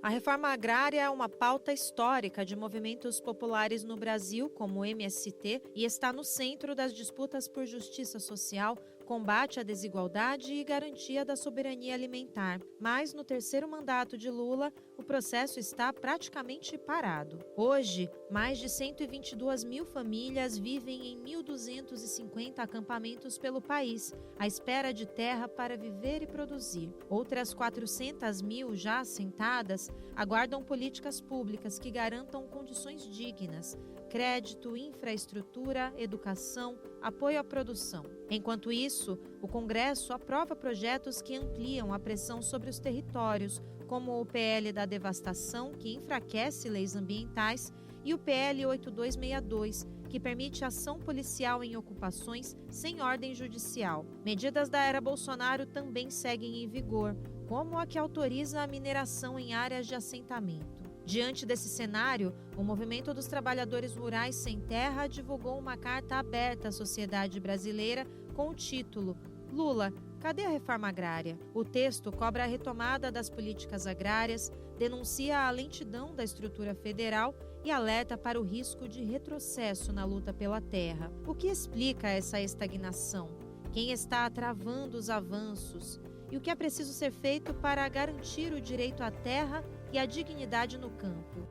A reforma agrária é uma pauta histórica de movimentos populares no Brasil, como o MST, e está no centro das disputas por justiça social, combate à desigualdade e garantia da soberania alimentar. Mas, no terceiro mandato de Lula, o processo está praticamente parado. Hoje, mais de 122 mil famílias vivem em 1.250 acampamentos pelo país, à espera de terra para viver e produzir. Outras 400 mil já assentadas aguardam políticas públicas que garantam condições dignas, crédito, infraestrutura, educação, apoio à produção. Enquanto isso, o Congresso aprova projetos que ampliam a pressão sobre os territórios, como o PL da devastação, que enfraquece leis ambientais, e o PL 8262, que permite ação policial em ocupações sem ordem judicial. Medidas da era Bolsonaro também seguem em vigor, como a que autoriza a mineração em áreas de assentamento. Diante desse cenário, o Movimento dos Trabalhadores Rurais Sem Terra divulgou uma carta aberta à sociedade brasileira com o título "Lula, cadê a reforma agrária?". O texto cobra a retomada das políticas agrárias, denuncia a lentidão da estrutura federal e alerta para o risco de retrocesso na luta pela terra. O que explica essa estagnação? Quem está travando os avanços? E o que é preciso ser feito para garantir o direito à terra e a dignidade no campo?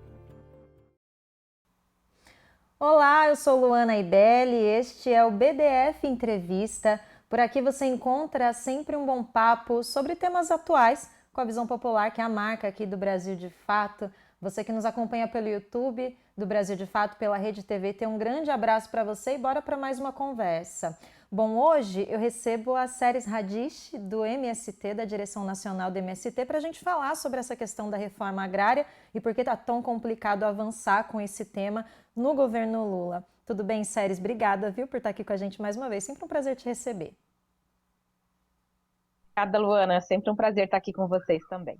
Olá, eu sou Luana Ibelli e este é o BDF Entrevista. Por aqui você encontra sempre um bom papo sobre temas atuais com a visão popular, que é a marca aqui do Brasil de Fato. Você que nos acompanha pelo YouTube do Brasil de Fato, pela Rede TV, tem um grande abraço para você e bora para mais uma conversa. Bom, hoje eu recebo a Seres Radish, do MST, da Direção Nacional do MST, para a gente falar sobre essa questão da reforma agrária e por que está tão complicado avançar com esse tema no governo Lula. Tudo bem, Seres? Obrigada, viu, por estar aqui com a gente mais uma vez. Sempre um prazer te receber. Obrigada, Luana. É sempre um prazer estar aqui com vocês também.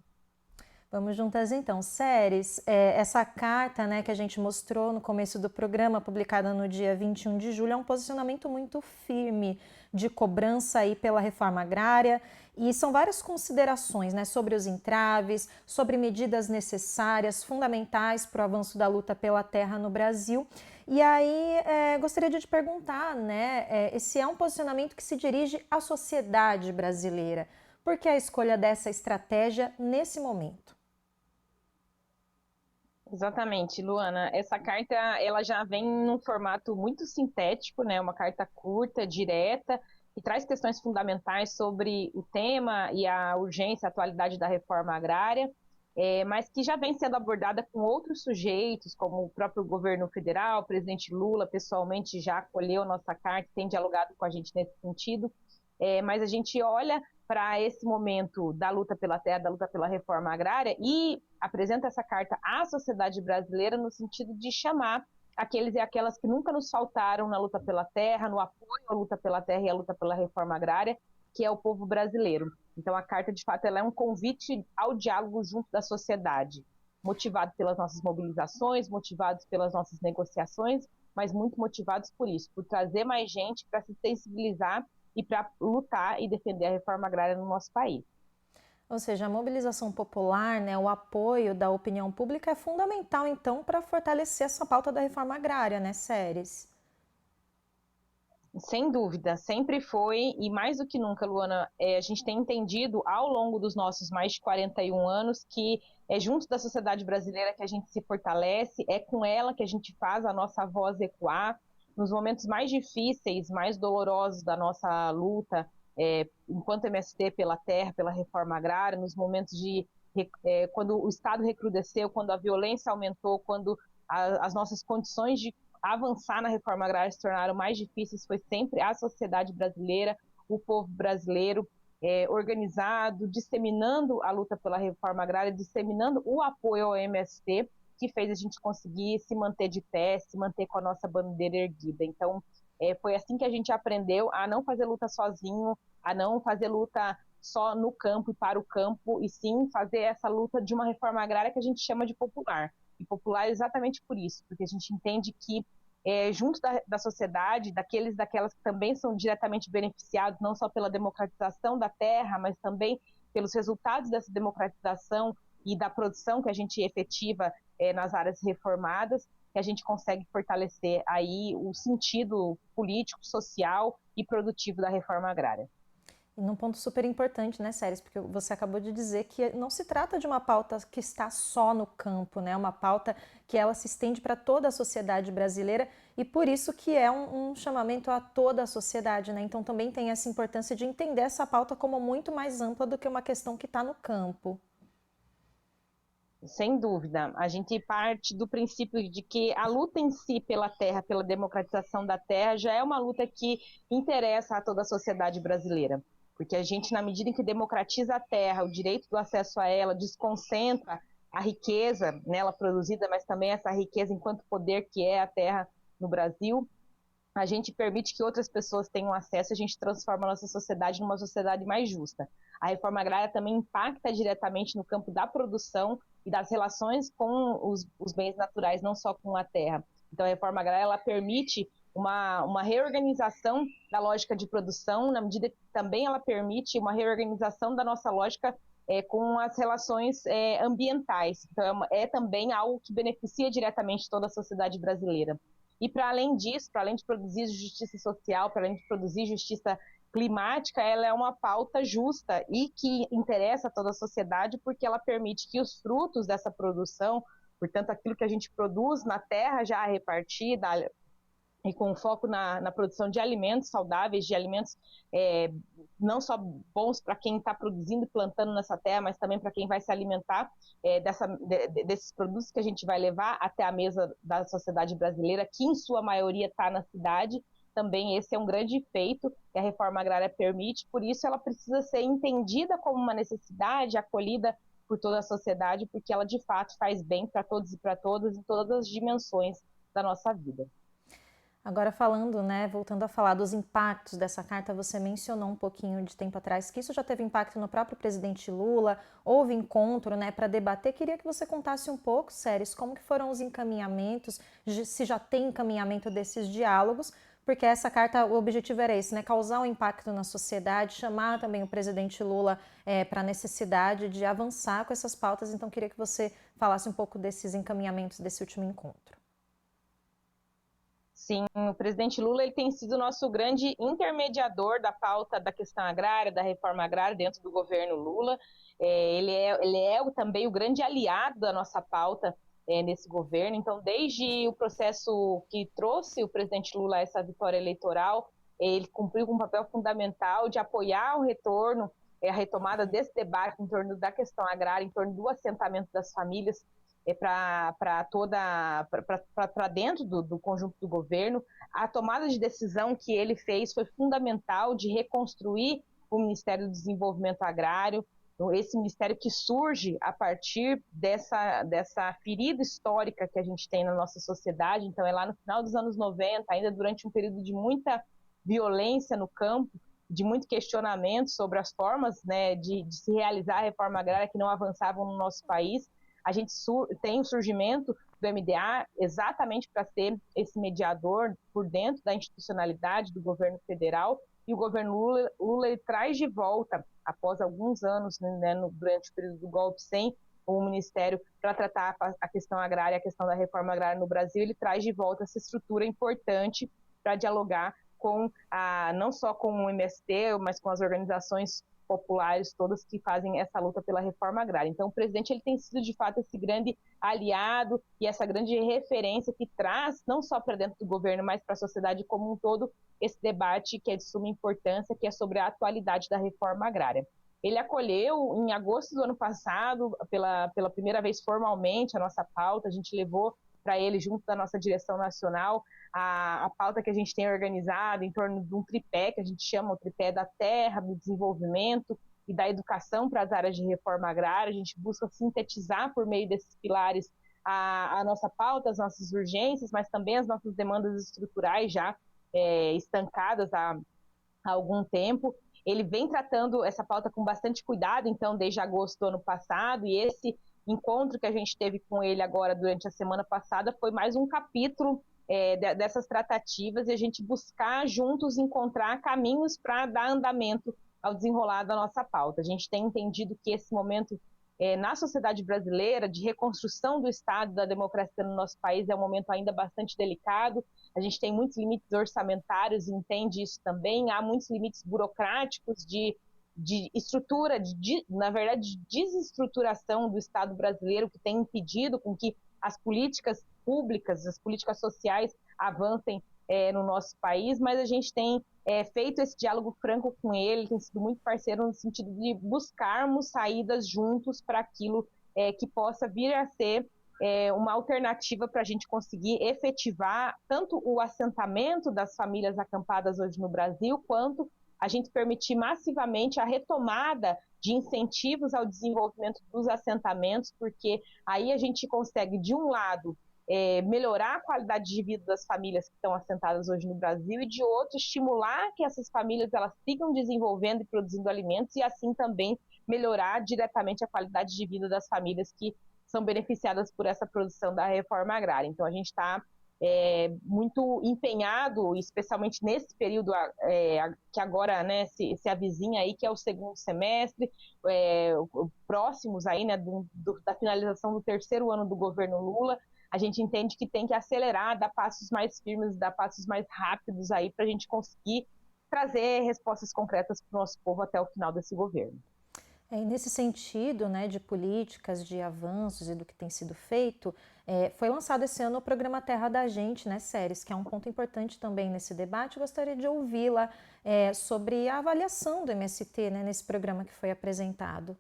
Vamos juntas então. Seres, essa carta, né, que a gente mostrou no começo do programa, publicada no dia 21 de julho, é um posicionamento muito firme de cobrança aí pela reforma agrária, e são várias considerações, né, sobre os entraves, sobre medidas necessárias, fundamentais para o avanço da luta pela terra no Brasil. E aí, gostaria de te perguntar, né, esse é um posicionamento que se dirige à sociedade brasileira. Por que a escolha dessa estratégia nesse momento? Exatamente, Luana. Essa carta ela já vem num formato muito sintético, né? Uma carta curta, direta, que traz questões fundamentais sobre o tema e a urgência, a atualidade da reforma agrária, mas que já vem sendo abordada com outros sujeitos, como o próprio governo federal, o presidente Lula pessoalmente já acolheu nossa carta, tem dialogado com a gente nesse sentido, mas a gente olha para esse momento da luta pela terra, da luta pela reforma agrária, e apresenta essa carta à sociedade brasileira no sentido de chamar aqueles e aquelas que nunca nos faltaram na luta pela terra, no apoio à luta pela terra e à luta pela reforma agrária, que é o povo brasileiro. Então a carta, de fato, ela é um convite ao diálogo junto da sociedade, motivado pelas nossas mobilizações, motivados pelas nossas negociações, mas muito motivados por isso, por trazer mais gente para se sensibilizar e para lutar e defender a reforma agrária no nosso país. Ou seja, a mobilização popular, né, o apoio da opinião pública é fundamental, então, para fortalecer essa pauta da reforma agrária, né, Seres? Sem dúvida, sempre foi, e mais do que nunca, Luana, a gente tem entendido ao longo dos nossos mais de 41 anos que é junto da sociedade brasileira que a gente se fortalece, é com ela que a gente faz a nossa voz ecoar, nos momentos mais difíceis, mais dolorosos da nossa luta, enquanto MST pela terra, pela reforma agrária, nos momentos de quando o Estado recrudesceu, quando a violência aumentou, quando as nossas condições de avançar na reforma agrária se tornaram mais difíceis, foi sempre a sociedade brasileira, o povo brasileiro organizado, disseminando a luta pela reforma agrária, disseminando o apoio ao MST, que fez a gente conseguir se manter de pé, se manter com a nossa bandeira erguida. Então, foi assim que a gente aprendeu a não fazer luta sozinho, a não fazer luta só no campo e para o campo, e sim fazer essa luta de uma reforma agrária que a gente chama de popular. E popular exatamente por isso, porque a gente entende que junto da sociedade, daquelas que também são diretamente beneficiados, não só pela democratização da terra, mas também pelos resultados dessa democratização, e da produção que a gente efetiva nas áreas reformadas, que a gente consegue fortalecer aí o sentido político, social e produtivo da reforma agrária. E num ponto super importante, né, Séries, porque você acabou de dizer que não se trata de uma pauta que está só no campo, né, uma pauta que ela se estende para toda a sociedade brasileira e por isso que é um chamamento a toda a sociedade, né, então também tem essa importância de entender essa pauta como muito mais ampla do que uma questão que está no campo. Sem dúvida, a gente parte do princípio de que a luta em si pela terra, pela democratização da terra, já é uma luta que interessa a toda a sociedade brasileira. Porque a gente, na medida em que democratiza a terra, o direito do acesso a ela, desconcentra a riqueza nela produzida, mas também essa riqueza enquanto poder que é a terra no Brasil, a gente permite que outras pessoas tenham acesso e a gente transforma a nossa sociedade numa sociedade mais justa. A reforma agrária também impacta diretamente no campo da produção e das relações com os bens naturais, não só com a terra. Então, a reforma agrária ela permite uma reorganização da lógica de produção, na medida que também ela permite uma reorganização da nossa lógica com as relações ambientais. Então, é também algo que beneficia diretamente toda a sociedade brasileira. E para além disso, para além de produzir justiça social, para além de produzir justiça climática, ela é uma pauta justa e que interessa a toda a sociedade porque ela permite que os frutos dessa produção, portanto, aquilo que a gente produz na terra já repartida e com foco na produção de alimentos saudáveis, de alimentos não só bons para quem está produzindo e plantando nessa terra, mas também para quem vai se alimentar desses produtos que a gente vai levar até a mesa da sociedade brasileira, que em sua maioria está na cidade. Também esse é um grande feito que a reforma agrária permite, por isso ela precisa ser entendida como uma necessidade, acolhida por toda a sociedade, porque ela de fato faz bem para todos e para todas em todas as dimensões da nossa vida. Agora falando, né, voltando a falar dos impactos dessa carta, você mencionou um pouquinho de tempo atrás que isso já teve impacto no próprio presidente Lula, houve encontro, né, para debater. Queria que você contasse um pouco, Séries, como que foram os encaminhamentos, se já tem encaminhamento desses diálogos, porque essa carta, o objetivo era esse, né, causar um impacto na sociedade, chamar também o presidente Lula para a necessidade de avançar com essas pautas. Então, queria que você falasse um pouco desses encaminhamentos desse último encontro. Sim, o presidente Lula ele tem sido o nosso grande intermediador da pauta da questão agrária, da reforma agrária dentro do governo Lula. Ele é também o grande aliado da nossa pauta nesse governo. Então, desde o processo que trouxe o presidente Lula a essa vitória eleitoral, ele cumpriu um papel fundamental de apoiar o retorno, a retomada desse debate em torno da questão agrária, em torno do assentamento das famílias, para dentro do conjunto do governo. A tomada de decisão que ele fez foi fundamental de reconstruir o Ministério do Desenvolvimento Agrário, esse ministério que surge a partir dessa ferida histórica que a gente tem na nossa sociedade. Então, é lá no final dos anos 90, ainda durante um período de muita violência no campo, de muito questionamento sobre as formas, né, de se realizar a reforma agrária que não avançavam no nosso país. A gente tem o surgimento do MDA exatamente para ser esse mediador por dentro da institucionalidade do governo federal, e o governo Lula ele traz de volta, após alguns anos, né, durante o período do golpe, sem o Ministério para tratar a questão agrária, a questão da reforma agrária no Brasil, ele traz de volta essa estrutura importante para dialogar não só com o MST, mas com as organizações populares todas que fazem essa luta pela reforma agrária. Então, o presidente ele tem sido, de fato, esse grande aliado e essa grande referência que traz, não só para dentro do governo, mas para a sociedade como um todo, esse debate que é de suma importância, que é sobre a atualidade da reforma agrária. Ele acolheu, em agosto do ano passado, pela primeira vez formalmente, a nossa pauta. A gente levou para ele, junto da nossa direção nacional, a pauta que a gente tem organizado em torno de um tripé, que a gente chama o tripé da terra, do desenvolvimento e da educação para as áreas de reforma agrária. A gente busca sintetizar por meio desses pilares a nossa pauta, as nossas urgências, mas também as nossas demandas estruturais já estancadas há algum tempo. Ele vem tratando essa pauta com bastante cuidado, então, desde agosto do ano passado, e esse encontro que a gente teve com ele agora durante a semana passada foi mais um capítulo dessas tratativas, e a gente buscar juntos encontrar caminhos para dar andamento ao desenrolar da nossa pauta. A gente tem entendido que esse momento na sociedade brasileira, de reconstrução do Estado, da democracia no nosso país, é um momento ainda bastante delicado. A gente tem muitos limites orçamentários, entende isso também, há muitos limites burocráticos de estrutura, na verdade, de desestruturação do Estado brasileiro, que tem impedido com que as políticas públicas, as políticas sociais avancem no nosso país, mas a gente tem feito esse diálogo franco com ele, tem sido muito parceiro no sentido de buscarmos saídas juntos para aquilo que possa vir a ser uma alternativa para a gente conseguir efetivar tanto o assentamento das famílias acampadas hoje no Brasil, quanto a gente permitir massivamente a retomada de incentivos ao desenvolvimento dos assentamentos, porque aí a gente consegue, de um lado, melhorar a qualidade de vida das famílias que estão assentadas hoje no Brasil e, de outro, estimular que essas famílias elas sigam desenvolvendo e produzindo alimentos e, assim, também melhorar diretamente a qualidade de vida das famílias que são beneficiadas por essa produção da reforma agrária. Então, a gente está muito empenhado, especialmente nesse período que agora, né, se avizinha aí, que é o segundo semestre, próximos aí, né, da finalização do terceiro ano do governo Lula. A gente entende que tem que acelerar, dar passos mais firmes, dar passos mais rápidos aí para a gente conseguir trazer respostas concretas para o nosso povo até o final desse governo. E nesse sentido, né, de políticas, de avanços e do que tem sido feito, foi lançado esse ano o programa Terra da Gente, né, Séries, que é um ponto importante também nesse debate. Eu gostaria de ouvi-la sobre a avaliação do MST, né, nesse programa que foi apresentado.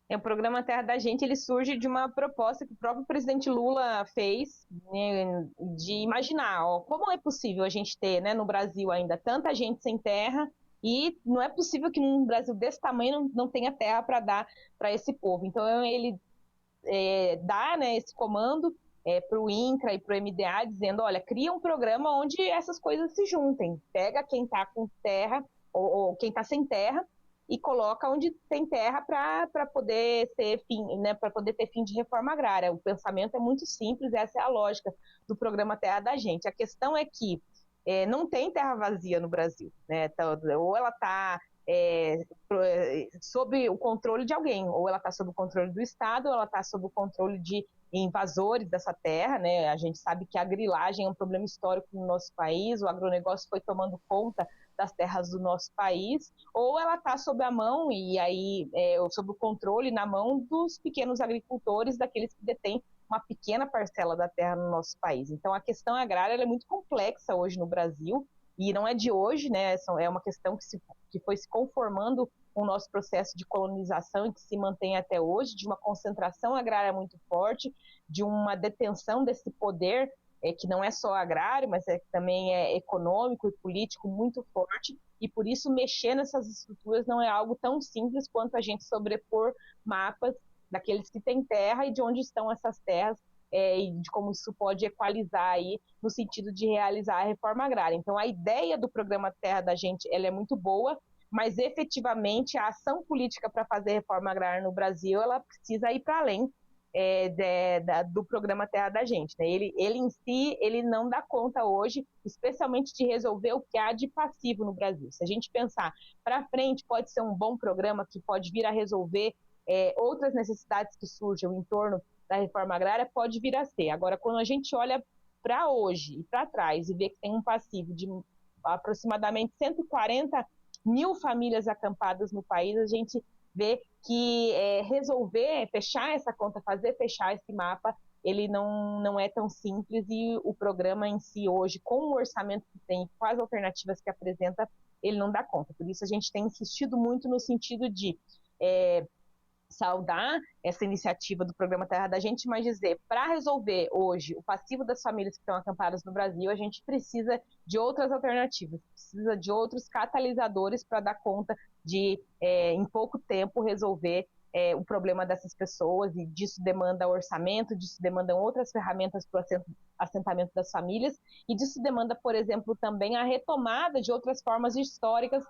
O programa Terra da Gente, ele surge de uma proposta que o próprio presidente Lula fez, né, de imaginar como é possível a gente ter, né, no Brasil ainda tanta gente sem terra, e não é possível que num Brasil desse tamanho não tenha terra para dar para esse povo. Então ele dá, né, esse comando para o INCRA e para o MDA, dizendo, olha, cria um programa onde essas coisas se juntem, pega quem está com terra ou quem está sem terra e coloca onde tem terra para poder ter fim, né, para poder ter fim de reforma agrária. O pensamento é muito simples, essa é a lógica do programa Terra da Gente. A questão é que não tem terra vazia no Brasil, né? Então, ou ela está sob o controle de alguém, ou ela está sob o controle do Estado, ou ela está sob o controle de invasores dessa terra, né? A gente sabe que a grilagem é um problema histórico no nosso país, o agronegócio foi tomando conta das terras do nosso país, ou ela está sob a mão e aí sob o controle na mão dos pequenos agricultores, daqueles que detêm uma pequena parcela da terra no nosso país. Então, a questão agrária ela é muito complexa hoje no Brasil, e não é de hoje, né? É uma questão que foi se conformando com o nosso processo de colonização e que se mantém até hoje, de uma concentração agrária muito forte, de uma detenção desse poder, que não é só agrário, mas também é econômico e político muito forte, e por isso mexer nessas estruturas não é algo tão simples quanto a gente sobrepor mapas daqueles que têm terra e de onde estão essas terras, e de como isso pode equalizar aí no sentido de realizar a reforma agrária. Então, a ideia do programa Terra da Gente ela é muito boa, mas efetivamente a ação política para fazer reforma agrária no Brasil ela precisa ir para além do programa Terra da Gente, né? Ele em si ele não dá conta hoje, especialmente de resolver o que há de passivo no Brasil. Se a gente pensar para frente, pode ser um bom programa que pode vir a resolver outras necessidades que surjam em torno da reforma agrária, pode vir a ser. Agora, quando a gente olha para hoje e para trás e vê que tem um passivo de aproximadamente 140 mil famílias acampadas no país, a gente vê que resolver, fechar essa conta, fechar esse mapa, ele não é tão simples, e o programa em si hoje, com o orçamento que tem, com as alternativas que apresenta, ele não dá conta. Por isso a gente tem insistido muito no sentido de saudar essa iniciativa do programa Terra da Gente, mas dizer, para resolver hoje o passivo das famílias que estão acampadas no Brasil, a gente precisa de outras alternativas, precisa de outros catalisadores para dar conta de, em pouco tempo, resolver o problema dessas pessoas, e disso demanda orçamento, disso demandam outras ferramentas para o assentamento das famílias, e disso demanda, por exemplo, também a retomada de outras formas históricas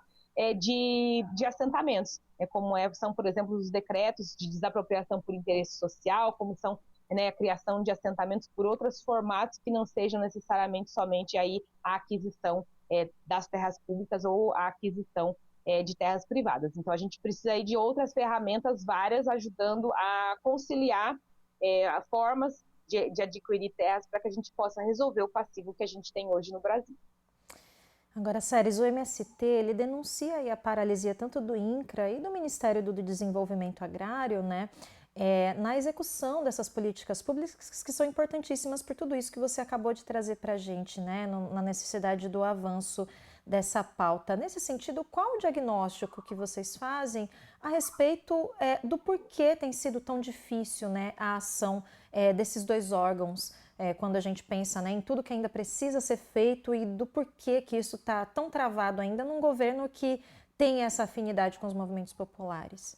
de assentamentos, como são, por exemplo, os decretos de desapropriação por interesse social, como são, né, a criação de assentamentos por outros formatos que não sejam necessariamente somente aí a aquisição das terras públicas ou a aquisição de terras privadas. Então, a gente precisa aí de outras ferramentas várias ajudando a conciliar formas de adquirir terras para que a gente possa resolver o passivo que a gente tem hoje no Brasil. Agora, Séries, o MST ele denuncia aí a paralisia tanto do INCRA e do Ministério do Desenvolvimento Agrário, né, na execução dessas políticas públicas que são importantíssimas por tudo isso que você acabou de trazer para a gente, né, na necessidade do avanço dessa pauta. Nesse sentido, qual o diagnóstico que vocês fazem a respeito do porquê tem sido tão difícil, né, a ação desses dois órgãos? Quando a gente pensa, né, em tudo que ainda precisa ser feito e do porquê que isso está tão travado ainda num governo que tem essa afinidade com os movimentos populares.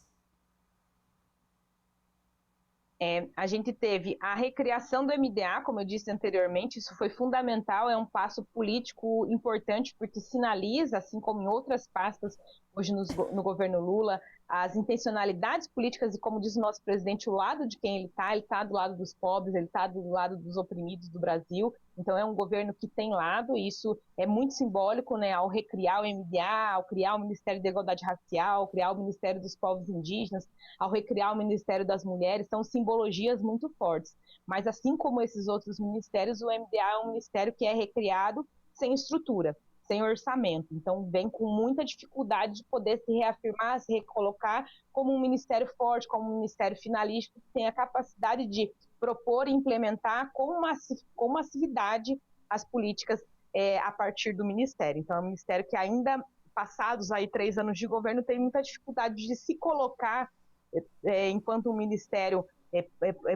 A gente teve a recriação do MDA, como eu disse anteriormente, isso foi fundamental, é um passo político importante, porque sinaliza, assim como em outras pastas hoje no governo Lula, as intencionalidades políticas e, como diz o nosso presidente, o lado de quem ele está do lado dos pobres, ele está do lado dos oprimidos do Brasil. Então é um governo que tem lado, e isso é muito simbólico, né, ao recriar o MDA, ao criar o Ministério da Igualdade Racial, ao criar o Ministério dos Povos Indígenas, ao recriar o Ministério das Mulheres, são simbologias muito fortes. Mas assim como esses outros ministérios, o MDA é um ministério que é recriado sem estrutura, sem orçamento. Então vem com muita dificuldade de poder se reafirmar, se recolocar como um ministério forte, como um ministério finalístico, que tem a capacidade de propor e implementar com massividade as políticas a partir do ministério. Então é um ministério que ainda, passados aí 3 anos de governo, tem muita dificuldade de se colocar enquanto um ministério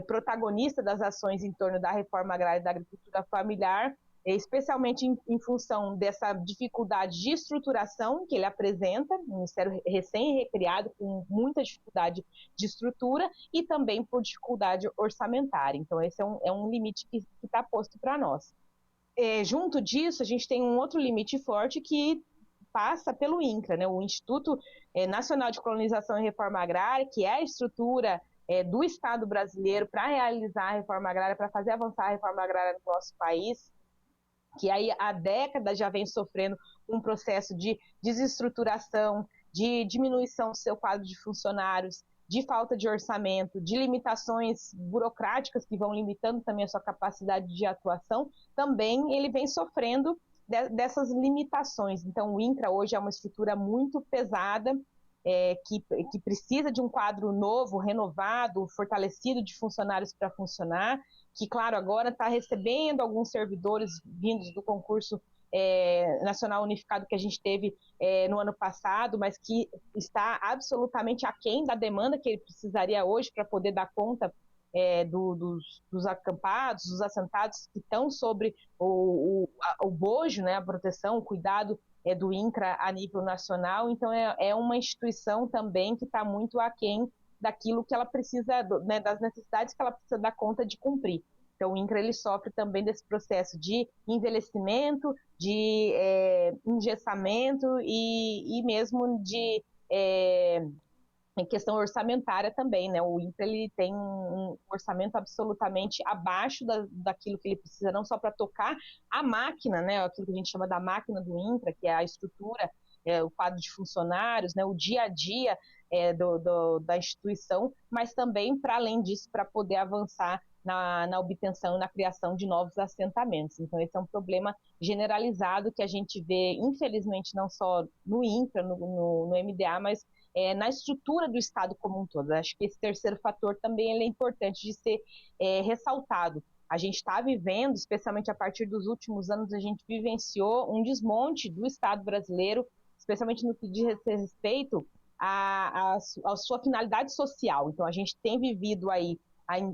protagonista das ações em torno da reforma agrária e da agricultura familiar, especialmente em função dessa dificuldade de estruturação que ele apresenta, um ministério recém-recriado, com muita dificuldade de estrutura, e também por dificuldade orçamentária. Então, esse é um limite que está posto para nós. Junto disso, a gente tem um outro limite forte que passa pelo INCRA, né, o Instituto Nacional de Colonização e Reforma Agrária, que é a estrutura do Estado brasileiro para realizar a reforma agrária, para fazer avançar a reforma agrária no nosso país, que aí há décadas já vem sofrendo um processo de desestruturação, de diminuição do seu quadro de funcionários, de falta de orçamento, de limitações burocráticas que vão limitando também a sua capacidade de atuação, também ele vem sofrendo dessas limitações. Então o INCRA hoje é uma estrutura muito pesada, que precisa de um quadro novo, renovado, fortalecido de funcionários para funcionar, que, claro, agora está recebendo alguns servidores vindos do concurso nacional unificado que a gente teve no ano passado, mas que está absolutamente aquém da demanda que ele precisaria hoje para poder dar conta dos acampados, dos assentados que estão sobre o bojo, né, a proteção, o cuidado do INCRA a nível nacional. Então é uma instituição também que está muito aquém daquilo que ela precisa, né, das necessidades que ela precisa dar conta de cumprir. Então o INCRA ele sofre também desse processo de envelhecimento, de engessamento e mesmo de em questão orçamentária também, né? O INCRA ele tem um orçamento absolutamente abaixo daquilo que ele precisa, não só para tocar a máquina, né? Aquilo que a gente chama da máquina do INCRA, que é a estrutura, o quadro de funcionários, né? O dia a dia da instituição, mas também, para além disso, para poder avançar na obtenção e na criação de novos assentamentos. Então, esse é um problema generalizado que a gente vê, infelizmente, não só no INCRA, no MDA, mas na estrutura do Estado como um todo. Acho que esse terceiro fator também ele é importante de ser ressaltado. A gente está vivendo, especialmente a partir dos últimos anos, a gente vivenciou um desmonte do Estado brasileiro, especialmente no que diz respeito à sua finalidade social. Então, a gente tem vivido aí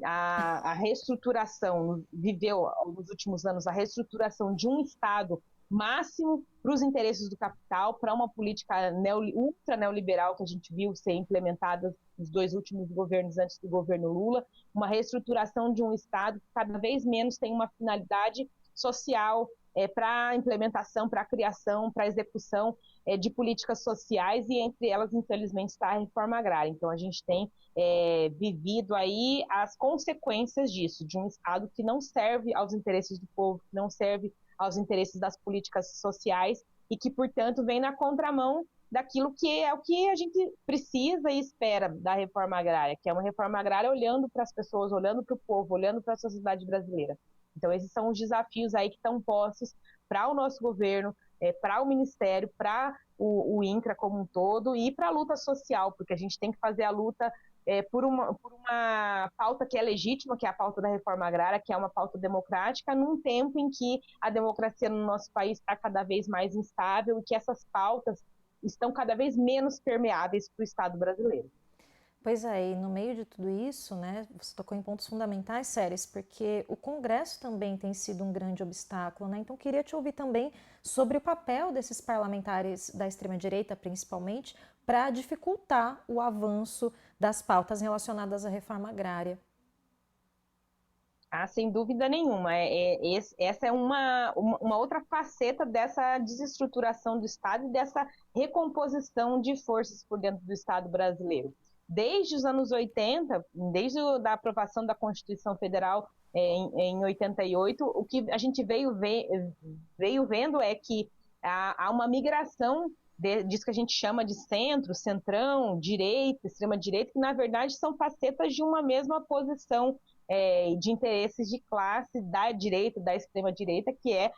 a reestruturação, viveu nos últimos anos a reestruturação de um Estado máximo para os interesses do capital, para uma política ultra neoliberal que a gente viu ser implementada nos 2 últimos governos antes do governo Lula, uma reestruturação de um Estado que cada vez menos tem uma finalidade social para a implementação, para a criação, para a execução de políticas sociais, e entre elas, infelizmente, está a reforma agrária. Então, a gente tem vivido aí as consequências disso, de um Estado que não serve aos interesses do povo, que não serve aos interesses das políticas sociais e que, portanto, vem na contramão daquilo que é o que a gente precisa e espera da reforma agrária, que é uma reforma agrária olhando para as pessoas, olhando para o povo, olhando para a sociedade brasileira. Então, esses são os desafios aí que estão postos para o nosso governo, para o Ministério, para o INCRA como um todo e para a luta social, porque a gente tem que fazer a luta por uma pauta que é legítima, que é a pauta da reforma agrária, que é uma pauta democrática, num tempo em que a democracia no nosso país está cada vez mais instável e que essas pautas estão cada vez menos permeáveis para o Estado brasileiro. Pois é, e no meio de tudo isso, né, você tocou em pontos fundamentais, Séries, porque o Congresso também tem sido um grande obstáculo, né? Então queria te ouvir também sobre o papel desses parlamentares da extrema-direita, principalmente, para dificultar o avanço das pautas relacionadas à reforma agrária. Sem dúvida nenhuma. Essa é uma outra faceta dessa desestruturação do Estado e dessa recomposição de forças por dentro do Estado brasileiro. Desde os anos 80, desde a aprovação da Constituição Federal em 88, o que a gente veio vendo é que há uma migração disso que a gente chama de centro, centrão, direita, extrema-direita, que na verdade são facetas de uma mesma posição de interesses de classe da direita, da extrema-direita, que é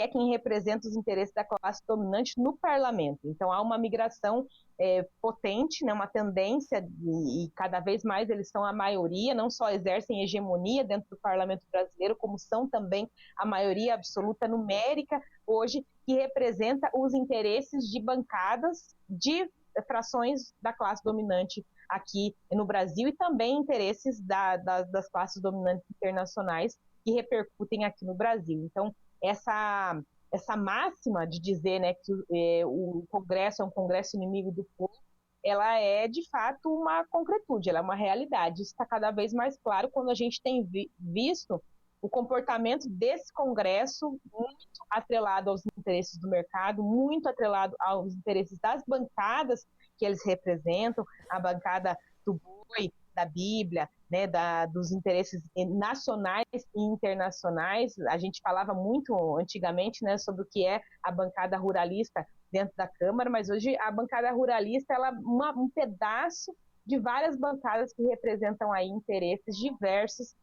quem representa os interesses da classe dominante no parlamento. Então, há uma migração potente, né, uma tendência, e cada vez mais eles são a maioria, não só exercem hegemonia dentro do parlamento brasileiro, como são também a maioria absoluta numérica hoje, que representa os interesses de bancadas de frações da classe dominante aqui no Brasil e também interesses das classes dominantes internacionais que repercutem aqui no Brasil. Então, essa máxima de dizer, né, que o Congresso é um Congresso inimigo do povo, ela é, de fato, uma concretude, ela é uma realidade. Isso está cada vez mais claro quando a gente tem visto o comportamento desse Congresso muito atrelado aos interesses do mercado, muito atrelado aos interesses das bancadas que eles representam, a bancada do boi, da Bíblia, né, dos interesses nacionais e internacionais. A gente falava muito antigamente, né, sobre o que é a bancada ruralista dentro da Câmara, mas hoje a bancada ruralista ela é um pedaço de várias bancadas que representam aí interesses diversos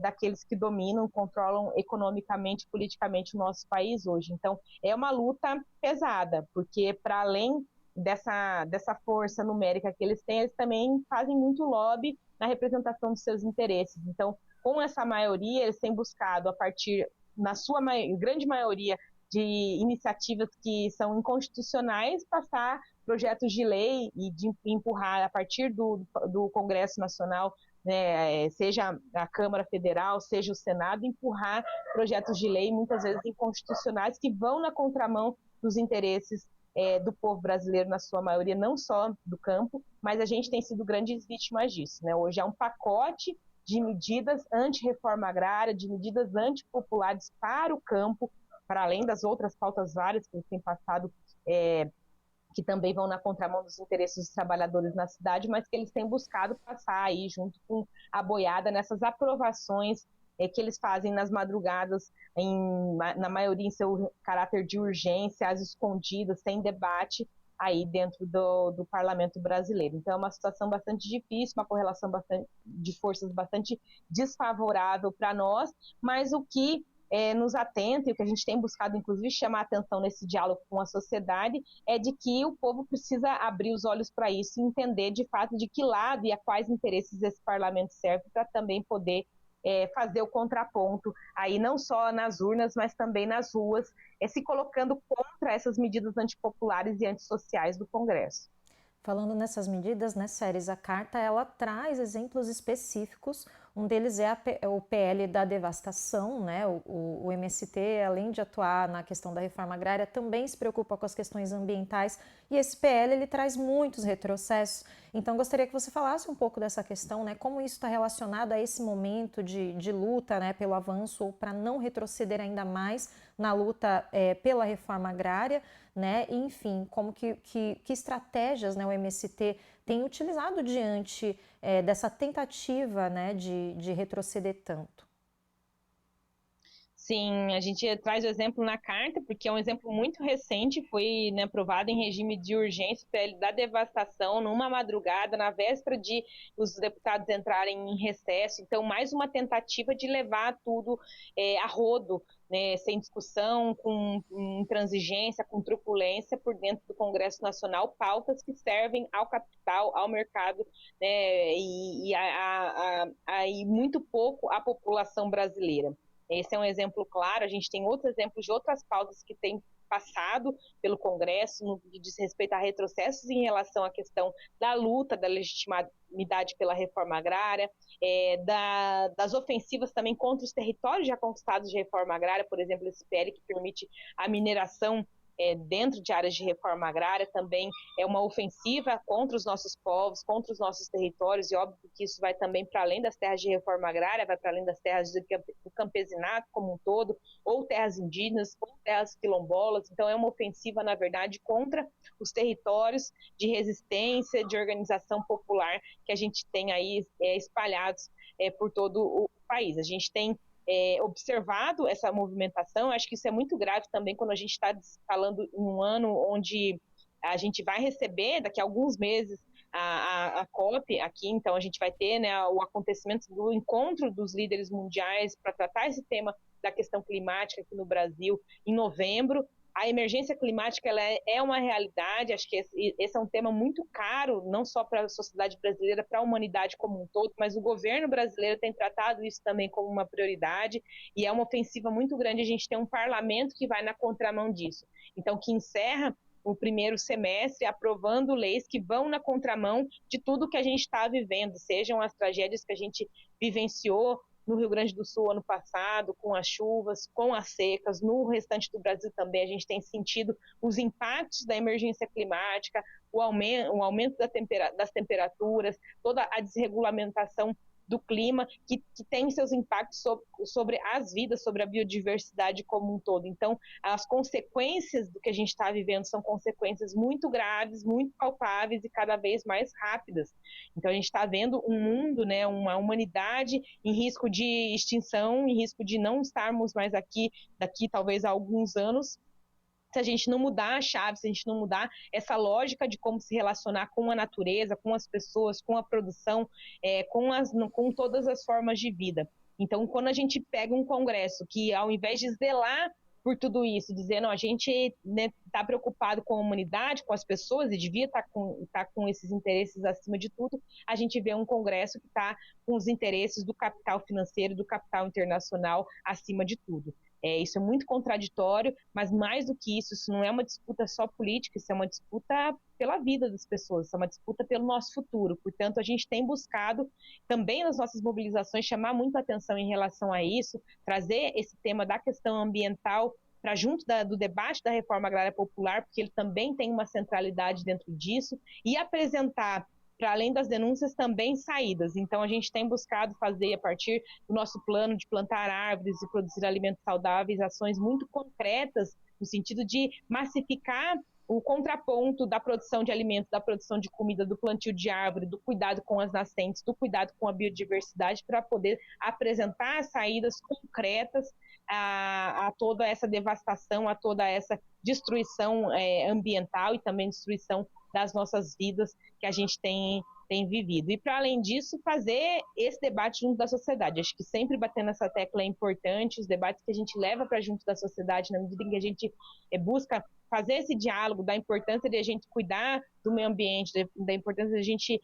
daqueles que dominam, controlam economicamente, politicamente o nosso país hoje. Então, é uma luta pesada, porque para além dessa força numérica que eles têm, eles também fazem muito lobby na representação dos seus interesses. Então, com essa maioria, eles têm buscado, a partir, na sua grande maioria, de iniciativas que são inconstitucionais, passar projetos de lei e de empurrar, a partir do Congresso Nacional, né, seja a Câmara Federal, seja o Senado, empurrar projetos de lei, muitas vezes inconstitucionais, que vão na contramão dos interesses do povo brasileiro, na sua maioria, não só do campo, mas a gente tem sido grandes vítimas disso, né? Hoje há um pacote de medidas anti-reforma agrária, de medidas antipopulares para o campo, para além das outras pautas várias que eles têm passado, que também vão na contramão dos interesses dos trabalhadores na cidade, mas que eles têm buscado passar aí junto com a boiada nessas aprovações que eles fazem nas madrugadas, na maioria em seu caráter de urgência, às escondidas, sem debate, aí dentro do parlamento brasileiro. Então é uma situação bastante difícil, uma correlação de forças bastante desfavorável para nós, mas o que nos atenta, e o que a gente tem buscado, inclusive, chamar a atenção nesse diálogo com a sociedade, é de que o povo precisa abrir os olhos para isso e entender, de fato, de que lado e a quais interesses esse parlamento serve para também poder fazer o contraponto, aí não só nas urnas, mas também nas ruas, se colocando contra essas medidas antipopulares e antissociais do Congresso. Falando nessas medidas, né, Séries, a carta ela traz exemplos específicos. Um deles é o PL da devastação, né? O MST, além de atuar na questão da reforma agrária, também se preocupa com as questões ambientais e esse PL ele traz muitos retrocessos. Então, gostaria que você falasse um pouco dessa questão, né? Como isso está relacionado a esse momento de luta, né, pelo avanço ou para não retroceder ainda mais na luta pela reforma agrária, né? E, enfim, como que estratégias, né, o MST tem utilizado diante dessa tentativa, né, de retroceder tanto? Sim, a gente traz o exemplo na carta, porque é um exemplo muito recente, foi, né, aprovado em regime de urgência da devastação numa madrugada, na véspera de os deputados entrarem em recesso. Então, mais uma tentativa de levar tudo a rodo, né, sem discussão, com intransigência, com truculência por dentro do Congresso Nacional, pautas que servem ao capital, ao mercado, né, e muito pouco à população brasileira. Esse é um exemplo claro, a gente tem outros exemplos de outras pautas que têm passado pelo Congresso no que diz respeito a retrocessos em relação à questão da luta, da legitimidade pela reforma agrária, das ofensivas também contra os territórios já conquistados de reforma agrária, por exemplo, esse PL que permite a mineração dentro de áreas de reforma agrária, também é uma ofensiva contra os nossos povos, contra os nossos territórios, e óbvio que isso vai também para além das terras de reforma agrária, vai para além das terras do campesinato como um todo, ou terras indígenas, ou terras quilombolas. Então é uma ofensiva, na verdade, contra os territórios de resistência, de organização popular que a gente tem aí espalhados por todo o país. A gente tem observado essa movimentação. Acho que isso é muito grave também quando a gente está falando em um ano onde a gente vai receber, daqui a alguns meses, a COP aqui, então a gente vai ter, né, o acontecimento do encontro dos líderes mundiais para tratar esse tema da questão climática aqui no Brasil em novembro. A emergência climática ela é uma realidade, acho que esse é um tema muito caro, não só para a sociedade brasileira, para a humanidade como um todo, mas o governo brasileiro tem tratado isso também como uma prioridade, e é uma ofensiva muito grande a gente ter um parlamento que vai na contramão disso. Então, que encerra o primeiro semestre aprovando leis que vão na contramão de tudo que a gente está vivendo, sejam as tragédias que a gente vivenciou no Rio Grande do Sul ano passado, com as chuvas, com as secas, no restante do Brasil também a gente tem sentido os impactos da emergência climática, o aumento das temperaturas, toda a desregulamentação do clima, que tem seus impactos sobre as vidas, sobre a biodiversidade como um todo. Então, as consequências do que a gente está vivendo são consequências muito graves, muito palpáveis e cada vez mais rápidas. Então, a gente está vendo um mundo, né, uma humanidade em risco de extinção, em risco de não estarmos mais aqui, daqui talvez a alguns anos, se a gente não mudar a chave, se a gente não mudar essa lógica de como se relacionar com a natureza, com as pessoas, com a produção, com todas as formas de vida. Então, quando a gente pega um congresso que, ao invés de zelar por tudo isso, dizendo, a gente está preocupado com a humanidade, com as pessoas, e devia estar com esses interesses acima de tudo, a gente vê um congresso que está com os interesses do capital financeiro, do capital internacional acima de tudo. Isso é muito contraditório, mas mais do que isso não é uma disputa só política, isso é uma disputa pela vida das pessoas, isso é uma disputa pelo nosso futuro. Portanto, a gente tem buscado, também nas nossas mobilizações, chamar muito a atenção em relação a isso, trazer esse tema da questão ambiental para junto do debate da reforma agrária popular, porque ele também tem uma centralidade dentro disso, e apresentar, para além das denúncias, também saídas. Então, a gente tem buscado fazer, a partir do nosso plano de plantar árvores e produzir alimentos saudáveis, ações muito concretas, no sentido de massificar o contraponto da produção de alimentos, da produção de comida, do plantio de árvore, do cuidado com as nascentes, do cuidado com a biodiversidade, para poder apresentar saídas concretas a toda essa devastação, a toda essa destruição ambiental e também destruição das nossas vidas que a gente tem vivido. E, para além disso, fazer esse debate junto da sociedade. Acho que sempre batendo essa tecla é importante, os debates que a gente leva para junto da sociedade, na medida em que a gente busca fazer esse diálogo, da importância de a gente cuidar do meio ambiente, da importância de a gente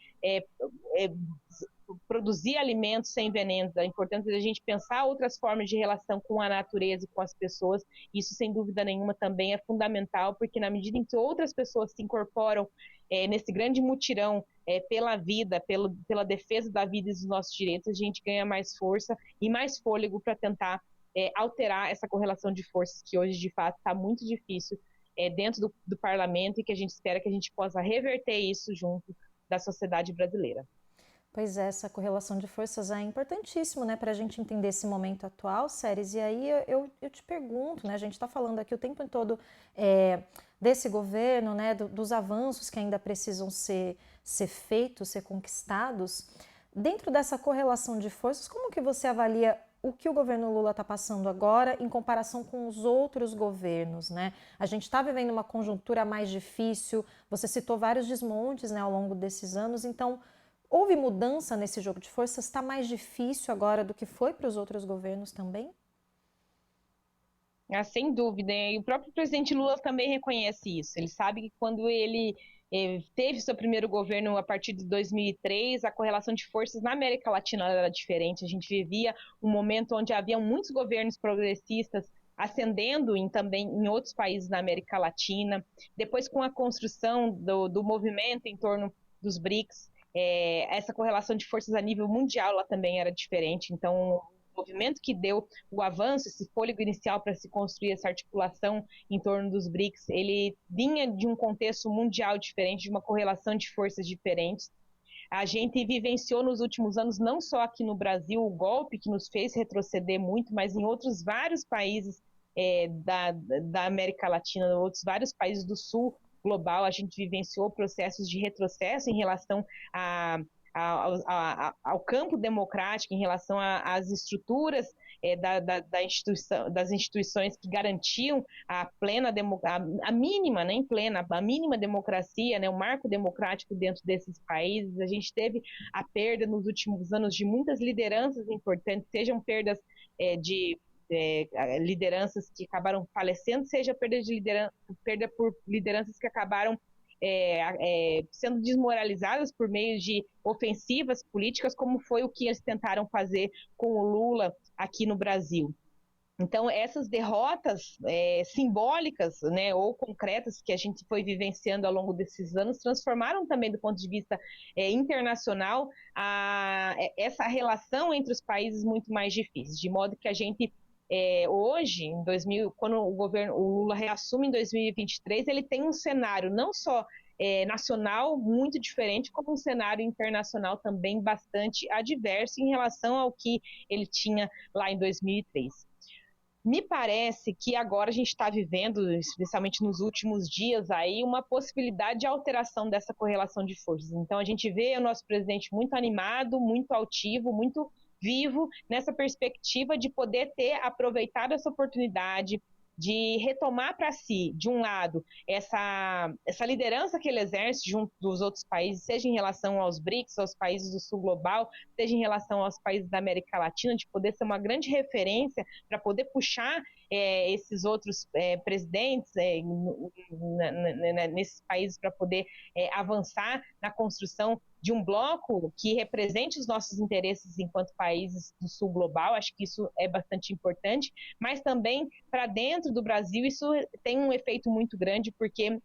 produzir alimentos sem veneno, da importância de a gente pensar outras formas de relação com a natureza e com as pessoas. Isso, sem dúvida nenhuma, também é fundamental, porque na medida em que outras pessoas se incorporam nesse grande mutirão pela vida, pela defesa da vida e dos nossos direitos, a gente ganha mais força e mais fôlego para tentar alterar essa correlação de forças que hoje, de fato, está muito difícil dentro do parlamento, e que a gente espera que a gente possa reverter isso junto da sociedade brasileira. Pois é, essa correlação de forças é importantíssimo, né, para a gente entender esse momento atual, Séries. E aí eu te pergunto, né, a gente está falando aqui o tempo todo desse governo, né, dos avanços que ainda precisam ser feitos, ser conquistados. Dentro dessa correlação de forças, como que você avalia o que o governo Lula está passando agora em comparação com os outros governos, né? A gente está vivendo uma conjuntura mais difícil, você citou vários desmontes, né, ao longo desses anos, então houve mudança nesse jogo de forças? Está mais difícil agora do que foi para os outros governos também? Sem dúvida, e o próprio presidente Lula também reconhece isso. Ele sabe que quando ele teve seu primeiro governo a partir de 2003, a correlação de forças na América Latina era diferente. A gente vivia um momento onde havia muitos governos progressistas ascendendo também em outros países da América Latina. Depois, com a construção do movimento em torno dos BRICS, essa correlação de forças a nível mundial ela também era diferente. Então, o movimento que deu o avanço, esse fôlego inicial para se construir essa articulação em torno dos BRICS, ele vinha de um contexto mundial diferente, de uma correlação de forças diferentes. A gente vivenciou nos últimos anos, não só aqui no Brasil, o golpe que nos fez retroceder muito, mas em outros vários países da América Latina, outros vários países do sul global, a gente vivenciou processos de retrocesso em relação ao campo democrático, em relação às estruturas das instituições que garantiam a plena a mínima, nem plena, a mínima democracia, né, o marco democrático dentro desses países. A gente teve a perda nos últimos anos de muitas lideranças importantes, sejam perdas de lideranças que acabaram falecendo, seja perda por lideranças que acabaram sendo desmoralizadas por meio de ofensivas políticas, como foi o que eles tentaram fazer com o Lula aqui no Brasil. Então, essas derrotas simbólicas, né, ou concretas que a gente foi vivenciando ao longo desses anos transformaram também, do ponto de vista internacional, essa relação entre os países muito mais difícil, de modo que a gente hoje, quando o Lula reassume em 2023, ele tem um cenário não só nacional muito diferente, como um cenário internacional também bastante adverso em relação ao que ele tinha lá em 2003. Me parece que agora a gente está vivendo, especialmente nos últimos dias, aí, uma possibilidade de alteração dessa correlação de forças. Então, a gente vê o nosso presidente muito animado, muito altivo, muito vivo nessa perspectiva de poder ter aproveitado essa oportunidade de retomar para si, de um lado, essa liderança que ele exerce junto dos outros países, seja em relação aos BRICS, aos países do sul global, seja em relação aos países da América Latina, de poder ser uma grande referência para poder puxar esses outros presidentes nesses países para poder avançar na construção de um bloco que represente os nossos interesses enquanto países do sul global. Acho que isso é bastante importante, mas também para dentro do Brasil isso tem um efeito muito grande, porque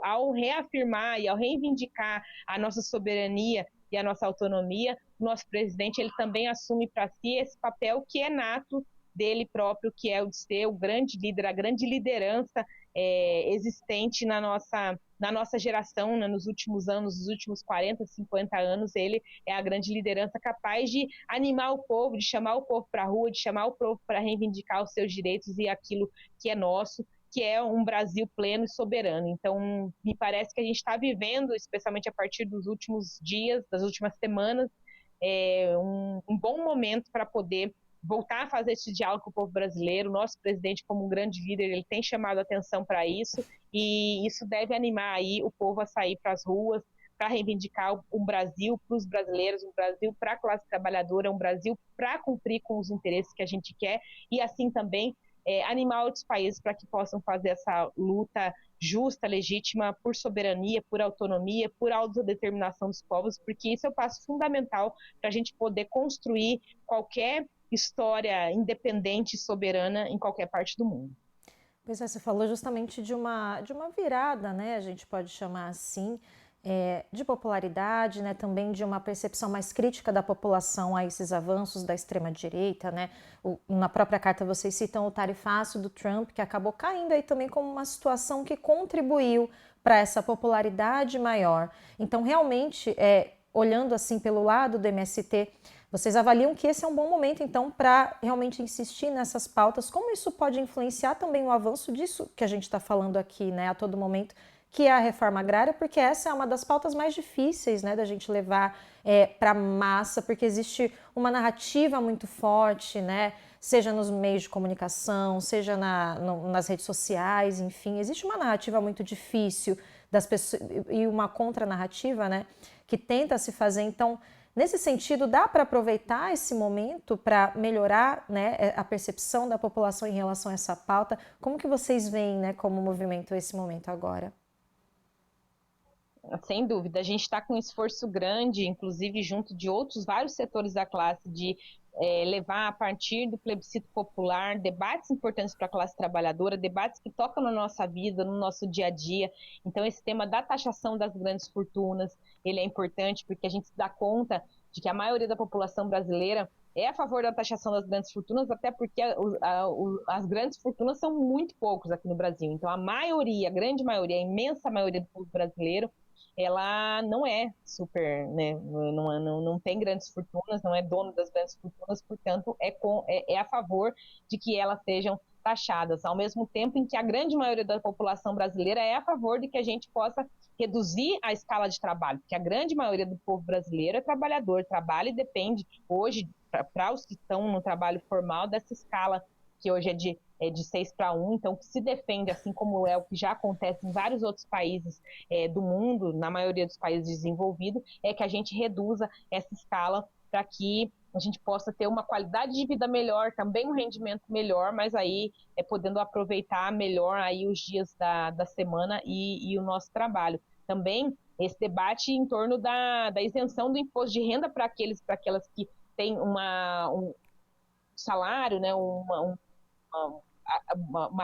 ao reafirmar e ao reivindicar a nossa soberania e a nossa autonomia, o nosso presidente ele também assume para si esse papel que é nato dele próprio, que é o de ser o grande líder, a grande liderança existente na nossa geração, né, nos últimos anos, nos últimos 40, 50 anos, ele é a grande liderança capaz de animar o povo, de chamar o povo para a rua, de chamar o povo para reivindicar os seus direitos e aquilo que é nosso, que é um Brasil pleno e soberano. Então, me parece que a gente está vivendo, especialmente a partir dos últimos dias, das últimas semanas, um bom momento para poder voltar a fazer esse diálogo com o povo brasileiro. O nosso presidente, como um grande líder, ele tem chamado a atenção para isso, e isso deve animar aí o povo a sair para as ruas, para reivindicar um Brasil para os brasileiros, um Brasil para a classe trabalhadora, um Brasil para cumprir com os interesses que a gente quer, e assim também animar outros países para que possam fazer essa luta justa, legítima, por soberania, por autonomia, por autodeterminação dos povos, porque isso é o passo fundamental para a gente poder construir qualquer história independente e soberana em qualquer parte do mundo. Pois é, você falou justamente de uma virada, né? A gente pode chamar assim, de popularidade, né? Também de uma percepção mais crítica da população a esses avanços da extrema-direita, né? Na própria carta vocês citam o tarifaço do Trump, que acabou caindo aí também como uma situação que contribuiu para essa popularidade maior. Então, realmente, olhando assim pelo lado do MST, vocês avaliam que esse é um bom momento, então, para realmente insistir nessas pautas? Como isso pode influenciar também o avanço disso que a gente está falando aqui, né, a todo momento, que é a reforma agrária, porque essa é uma das pautas mais difíceis, né, da gente levar para a massa, porque existe uma narrativa muito forte, né, seja nos meios de comunicação, seja nas redes sociais, enfim, existe uma narrativa muito difícil das pessoas e uma contranarrativa, né, que tenta se fazer. Então, nesse sentido, dá para aproveitar esse momento para melhorar, né, a percepção da população em relação a essa pauta? Como que vocês veem, né, como movimento esse momento agora? Sem dúvida, a gente está com um esforço grande, inclusive junto de outros vários setores da classe, de levar a partir do plebiscito popular debates importantes para a classe trabalhadora, debates que tocam na nossa vida, no nosso dia a dia. Então, esse tema da taxação das grandes fortunas, ele é importante porque a gente se dá conta de que a maioria da população brasileira é a favor da taxação das grandes fortunas, até porque as grandes fortunas são muito poucos aqui no Brasil. Então, a maioria, a grande maioria, a imensa maioria do povo brasileiro, ela não é super, né, não tem grandes fortunas, não é dono das grandes fortunas, portanto, é a favor de que elas sejam taxadas, ao mesmo tempo em que a grande maioria da população brasileira é a favor de que a gente possa reduzir a escala de trabalho, porque a grande maioria do povo brasileiro é trabalhador, trabalha e depende hoje, para os que estão no trabalho formal, dessa escala que hoje é de 6 para 1, então que se defende, assim como é o que já acontece em vários outros países do mundo, na maioria dos países desenvolvidos, é que a gente reduza essa escala para que a gente possa ter uma qualidade de vida melhor, também um rendimento melhor, mas aí podendo aproveitar melhor aí os dias da semana e o nosso trabalho. Também esse debate em torno da isenção do imposto de renda para aquelas que têm um salário, né, uma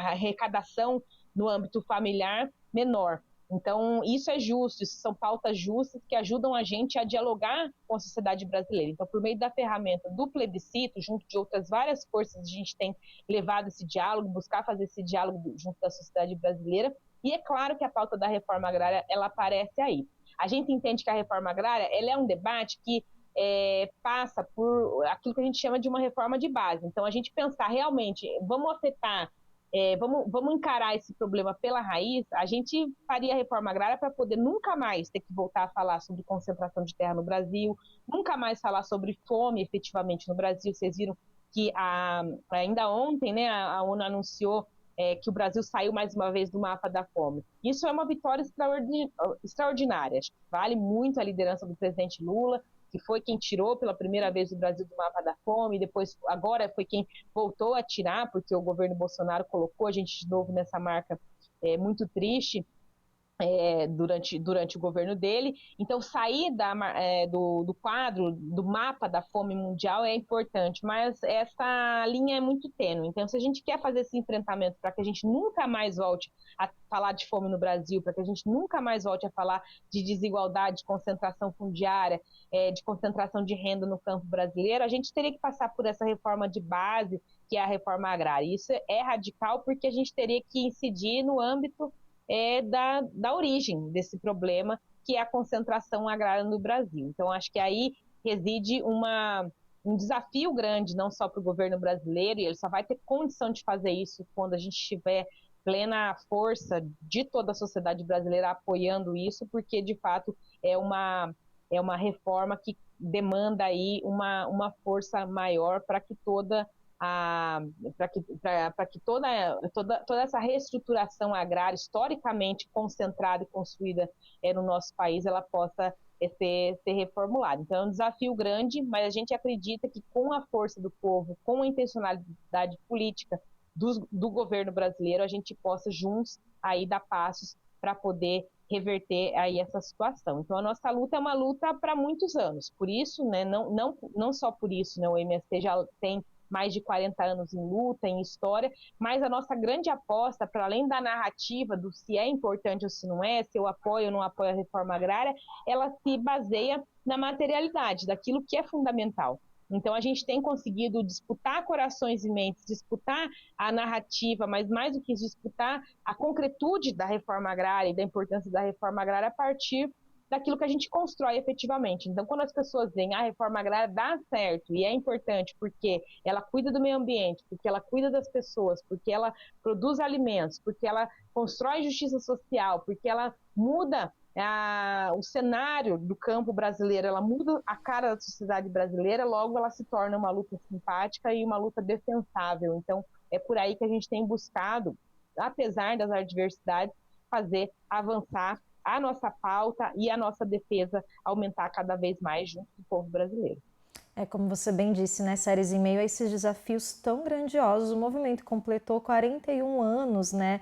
arrecadação no âmbito familiar menor. Então, isso é justo, isso são pautas justas que ajudam a gente a dialogar com a sociedade brasileira. Então, por meio da ferramenta do plebiscito, junto de outras várias forças, a gente tem levado esse diálogo, buscar fazer esse diálogo junto da sociedade brasileira. E é claro que a pauta da reforma agrária, ela aparece aí. A gente entende que a reforma agrária, ela é um debate que passa por aquilo que a gente chama de uma reforma de base. Então, a gente pensar realmente, vamos afetar, vamos encarar esse problema pela raiz, a gente faria a reforma agrária para poder nunca mais ter que voltar a falar sobre concentração de terra no Brasil, nunca mais falar sobre fome efetivamente no Brasil. Vocês viram que ainda ontem, né, a ONU anunciou que o Brasil saiu mais uma vez do mapa da fome. Isso é uma vitória extraordinária. Acho que vale muito a liderança do presidente Lula, que foi quem tirou pela primeira vez o Brasil do mapa da fome, depois agora foi quem voltou a tirar, porque o governo Bolsonaro colocou a gente de novo nessa marca muito triste durante o governo dele. Então, sair do quadro, do mapa da fome mundial é importante, mas essa linha é muito tênue. Então, se a gente quer fazer esse enfrentamento para que a gente nunca mais volte a falar de fome no Brasil, para que a gente nunca mais volte a falar de desigualdade, de concentração fundiária, de concentração de renda no campo brasileiro, a gente teria que passar por essa reforma de base, que é a reforma agrária. Isso é radical porque a gente teria que incidir no âmbito da origem desse problema, que é a concentração agrária no Brasil. Então, acho que aí reside um desafio grande, não só para o governo brasileiro, e ele só vai ter condição de fazer isso quando a gente tiver plena força de toda a sociedade brasileira apoiando isso, porque, de fato, é uma reforma que demanda aí uma força maior para que toda toda essa reestruturação agrária, historicamente concentrada e construída no nosso país, ela possa ser reformulada. Então, é um desafio grande, mas a gente acredita que com a força do povo, com a intencionalidade política do governo brasileiro, a gente possa juntos aí dar passos para poder reverter aí essa situação. Então, a nossa luta é uma luta para muitos anos. Por isso, né, não só por isso, né, o MST já tem mais de 40 anos em luta, em história, mas a nossa grande aposta, para além da narrativa do se é importante ou se não é, se eu apoio ou não apoio a reforma agrária, ela se baseia na materialidade, daquilo que é fundamental. Então, a gente tem conseguido disputar corações e mentes, disputar a narrativa, mas mais do que isso, disputar a concretude da reforma agrária e da importância da reforma agrária a partir daquilo que a gente constrói efetivamente. Então, quando as pessoas veem a reforma agrária dá certo e é importante porque ela cuida do meio ambiente, porque ela cuida das pessoas, porque ela produz alimentos, porque ela constrói justiça social, porque ela muda o cenário do campo brasileiro, ela muda a cara da sociedade brasileira, logo ela se torna uma luta simpática e uma luta defensável. Então, é por aí que a gente tem buscado, apesar das adversidades, fazer avançar a nossa pauta e a nossa defesa aumentar cada vez mais junto do povo brasileiro. Como você bem disse, né, Séries, em meio a esses desafios tão grandiosos, o movimento completou 41 anos, né,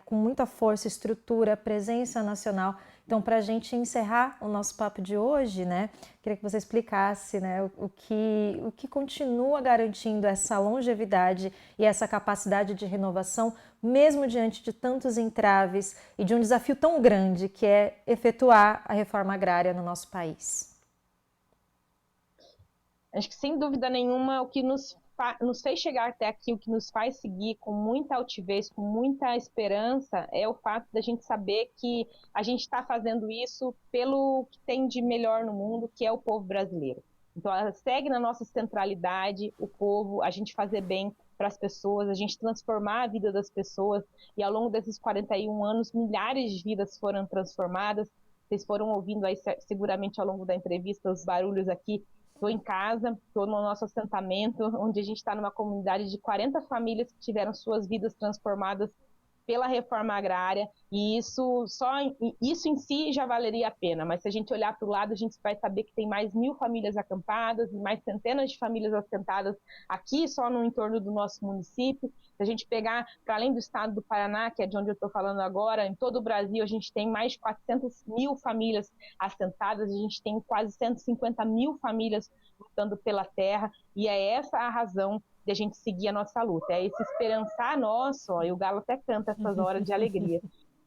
com muita força, estrutura, presença nacional. Então, para a gente encerrar o nosso papo de hoje, né, queria que você explicasse, né, o que continua garantindo essa longevidade e essa capacidade de renovação, mesmo diante de tantos entraves e de um desafio tão grande que é efetuar a reforma agrária no nosso país. Acho que, sem dúvida nenhuma, o que nos fez chegar até aqui, o que nos faz seguir com muita altivez, com muita esperança, é o fato da gente saber que a gente está fazendo isso pelo que tem de melhor no mundo, que é o povo brasileiro. Então, ela segue na nossa centralidade, o povo, a gente fazer bem para as pessoas, a gente transformar a vida das pessoas, e ao longo desses 41 anos, milhares de vidas foram transformadas. Vocês foram ouvindo aí, seguramente, ao longo da entrevista, os barulhos aqui. Estou em casa, estou no nosso assentamento, onde a gente está numa comunidade de 40 famílias que tiveram suas vidas transformadas pela reforma agrária, e isso em si já valeria a pena, mas se a gente olhar para o lado, a gente vai saber que tem mais 1.000 famílias acampadas, e mais centenas de famílias assentadas aqui só no entorno do nosso município. Se a gente pegar para além do estado do Paraná, que é de onde eu estou falando agora, em todo o Brasil a gente tem mais de 400.000 famílias assentadas, a gente tem quase 150.000 famílias lutando pela terra, e é essa a razão de a gente seguir a nossa luta, é esse esperançar nosso, e o galo até canta essas horas de alegria,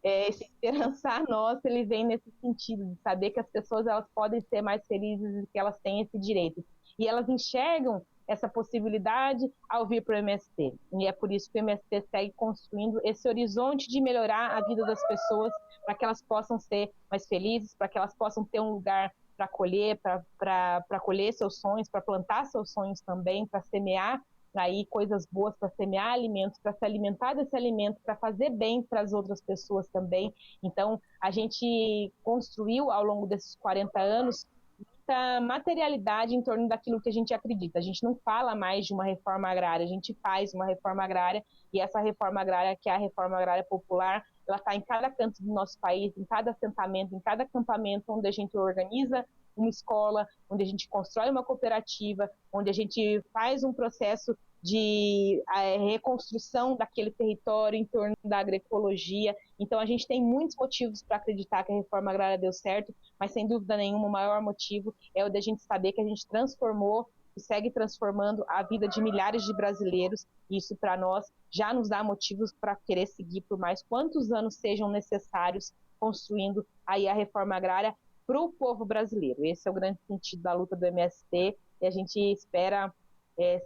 esse esperançar nosso, ele vem nesse sentido, de saber que as pessoas elas podem ser mais felizes e que elas têm esse direito, e elas enxergam essa possibilidade ao vir para o MST, e é por isso que o MST segue construindo esse horizonte de melhorar a vida das pessoas, para que elas possam ser mais felizes, para que elas possam ter um lugar para colher, para colher seus sonhos, para plantar seus sonhos também, para semear aí coisas boas, para semear alimentos, para se alimentar desse alimento, para fazer bem para as outras pessoas também. Então, a gente construiu ao longo desses 40 anos muita materialidade em torno daquilo que a gente acredita. A gente não fala mais de uma reforma agrária, a gente faz uma reforma agrária, e essa reforma agrária, que é a reforma agrária popular, ela está em cada canto do nosso país, em cada assentamento, em cada acampamento onde a gente organiza uma escola, onde a gente constrói uma cooperativa, onde a gente faz um processo de reconstrução daquele território em torno da agroecologia. Então, a gente tem muitos motivos para acreditar que a reforma agrária deu certo, mas, sem dúvida nenhuma, o maior motivo é o da gente saber que a gente transformou e segue transformando a vida de milhares de brasileiros, e isso, para nós, já nos dá motivos para querer seguir por mais quantos anos sejam necessários, construindo aí a reforma agrária para o povo brasileiro. Esse é o grande sentido da luta do MST, e a gente espera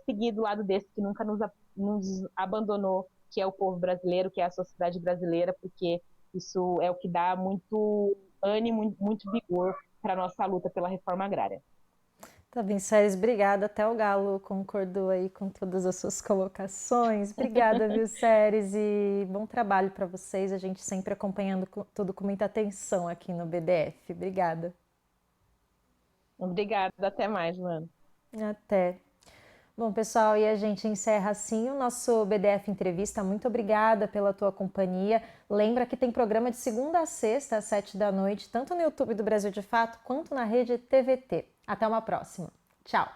seguir do lado desse que nunca nos abandonou, que é o povo brasileiro, que é a sociedade brasileira, porque isso é o que dá muito ânimo, muito vigor para a nossa luta pela reforma agrária. Tá bem, Séries, obrigada. Até o Galo concordou aí com todas as suas colocações. Obrigada, viu, Séries, e bom trabalho para vocês. A gente sempre acompanhando tudo com muita atenção aqui no BDF. Obrigada. Obrigada, até mais, mano. Até. Bom, pessoal, e a gente encerra assim o nosso BDF Entrevista. Muito obrigada pela tua companhia. Lembra que tem programa de segunda a sexta às 7 da noite, tanto no YouTube do Brasil de Fato, quanto na rede TVT. Até uma próxima. Tchau!